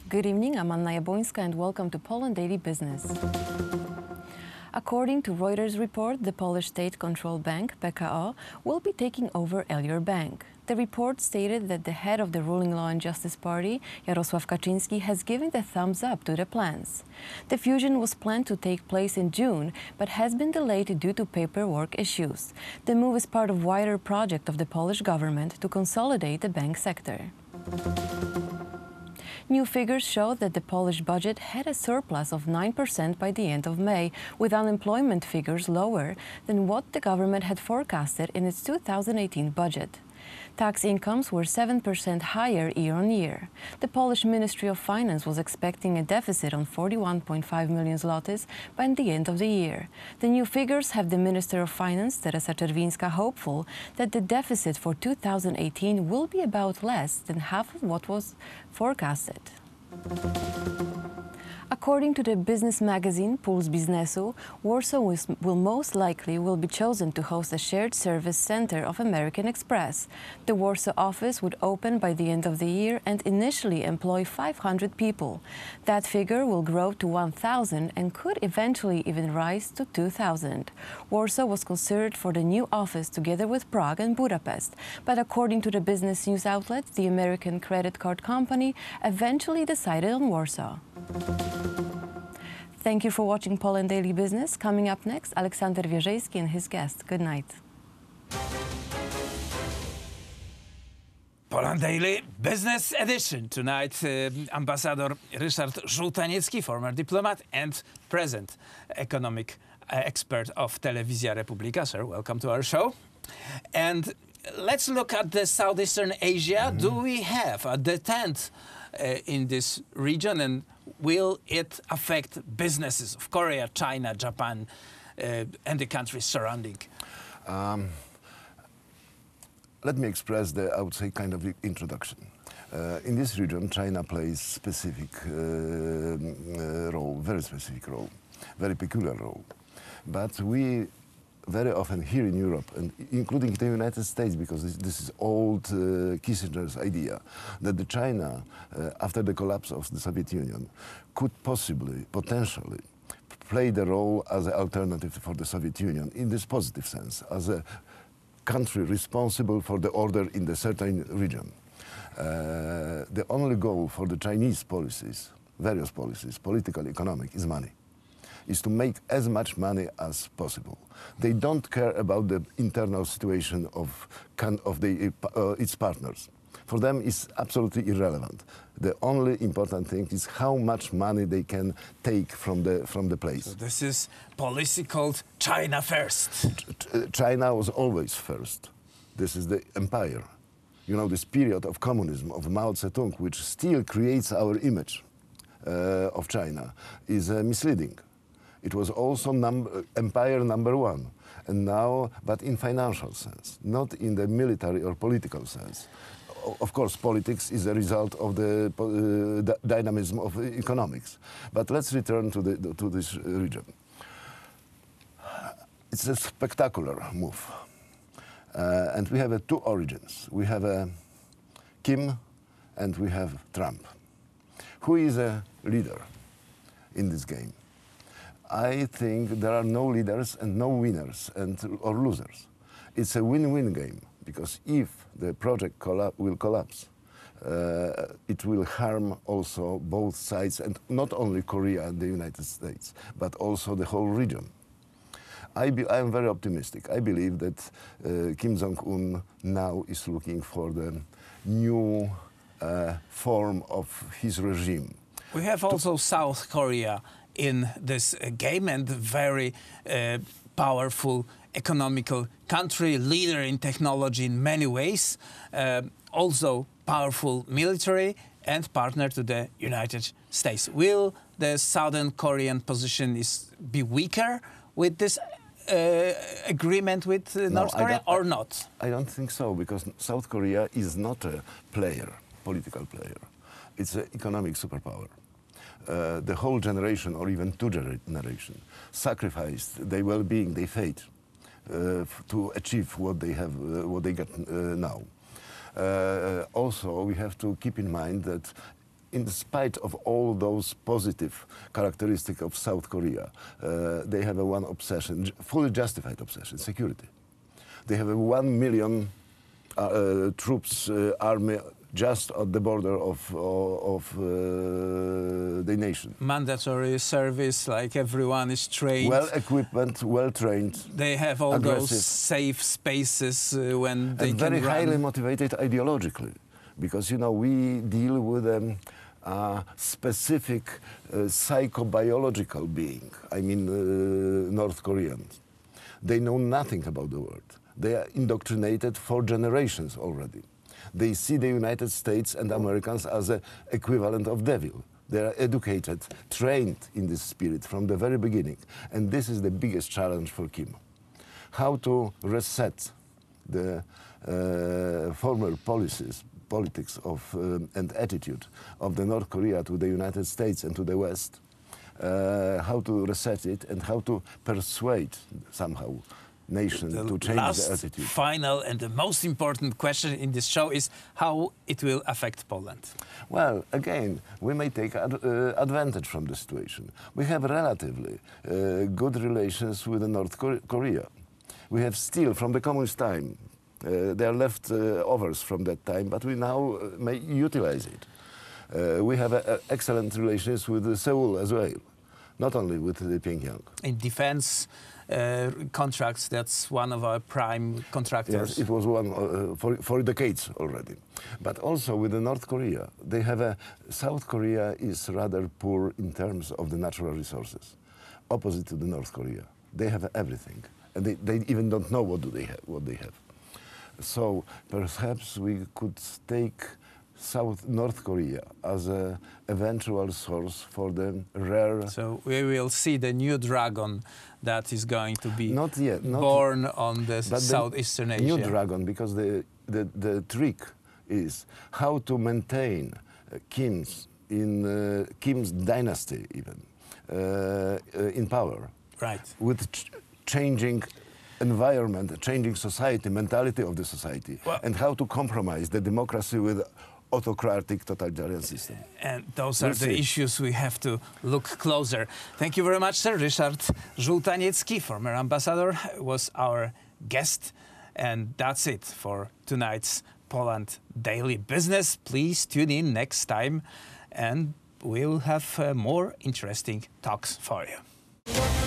Good evening, I'm Anna Jabłońska and welcome to Poland Daily Business. According to Reuters report, the Polish state-controlled bank, PKO, will be taking over Alior Bank. The report stated that the head of the ruling Law and Justice Party, Jarosław Kaczyński, has given the thumbs up to the plans. The fusion was planned to take place in June, but has been delayed due to paperwork issues. The move is part of a wider project of the Polish government to consolidate the bank sector. New figures show that the Polish budget had a surplus of 9% by the end of May, with unemployment figures lower than what the government had forecasted in its 2018 budget. Tax incomes were 7% higher year-on-year. The Polish Ministry of Finance was expecting a deficit on 41.5 million zlotys by the end of the year. The new figures have the Minister of Finance, Teresa Czerwińska, hopeful that the deficit for 2018 will be about less than half of what was forecasted. According to the business magazine Puls Biznesu, Warsaw will most likely be chosen to host a shared service center of American Express. The Warsaw office would open by the end of the year and initially employ 500 people. That figure will grow to 1,000 and could eventually even rise to 2,000. Warsaw was considered for the new office together with Prague and Budapest, but according to the business news outlet, the American credit card company eventually decided on Warsaw. Thank you for watching Poland Daily Business. Coming up next, Aleksander Wierzejski and his guest. Good night. Poland Daily Business Edition. Tonight, Ambassador Ryszard Żółtaniecki, former diplomat and present economic expert of Telewizja Republika. Sir, welcome to our show. And let's look at the Southeastern Asia. Do we have a detente in this region, and will it affect businesses of Korea, China, Japan, and the countries surrounding? Let me express the, I would say, kind of introduction. In this region, China plays specific role, very specific role, very peculiar role. But we very often here in Europe, and including the United States, because this is old Kissinger's idea, that the China, after the collapse of the Soviet Union, could potentially play the role as an alternative for the Soviet Union in this positive sense, as a country responsible for the order in the certain region. The only goal for the Chinese policies, various policies, political, economic, is money. Is to make as much money as possible. They don't care about the internal situation of its partners. For them, it's absolutely irrelevant. The only important thing is how much money they can take from the place. So this is policy called China first. China was always first. This is the empire. You know, this period of communism, of Mao Zedong, which still creates our image of China, is misleading. It was also empire number one, and now, but in financial sense, not in the military or political sense. Of course, politics is a result of the dynamism of economics. But let's return to this region. It's a spectacular move, and we have two origins. We have Kim, and we have Trump. Who is a leader in this game? I think there are no leaders and no winners or losers. It's a win-win game, because if the project will collapse, it will harm also both sides, and not only Korea and the United States, but also the whole region. I am very optimistic. I believe that Kim Jong-un now is looking for the new form of his regime. We have also South Korea in this game, and very powerful economical country, leader in technology in many ways, also powerful military and partner to the United States. Will the Southern Korean position be weaker with this agreement with North Korea or not? I don't think so, because South Korea is not a player, political player. It's an economic superpower. The whole generation, or even two generations, sacrificed their well-being, their fate, to achieve what they have, what they get now. Also, we have to keep in mind that in spite of all those positive characteristics of South Korea, they have one obsession, fully justified obsession, security. They have a 1 million troops army just at the border of the nation. Mandatory service, like everyone is trained. Well equipment, well trained. They have all aggressive. those safe spaces when they and can very run. highly motivated ideologically, because you know we deal with a specific psychobiological being. I mean, North Koreans. They know nothing about the world. They are indoctrinated for generations already. They see the United States and Americans as an equivalent of devil. They are educated, trained in this spirit from the very beginning. And this is the biggest challenge for Kim. How to reset the former politics of, and attitude of the North Korea to the United States and to the West. How to reset it and how to persuade somehow nation to change the attitude. Final and the most important question in this show is how it will affect Poland. Well, again, we may take advantage from the situation. We have relatively good relations with North Korea. We have still, from the communist time, there are leftovers from that time, but we now may utilize it. We have excellent relations with Seoul as well, not only with Pyongyang. In defense contracts, that's one of our prime contractors. Yes, it was one for decades already. But also with the North Korea, they have South Korea is rather poor in terms of the natural resources, opposite to the North Korea. They have everything, and they even don't know what they have. So perhaps we could take North Korea as an eventual source for the rare... So we will see the new dragon that is going to be not yet, born on the southeastern Asia. New dragon, because the trick is how to maintain Kim's dynasty even in power. Right. With changing environment, changing society, mentality of the society, well, and how to compromise the democracy with autocratic totalitarian system. And those are the issues we have to look closer. Thank you very much, sir. Ryszard Żółtaniecki, former ambassador, was our guest. And that's it for tonight's Poland Daily Business. Please tune in next time and we'll have more interesting talks for you.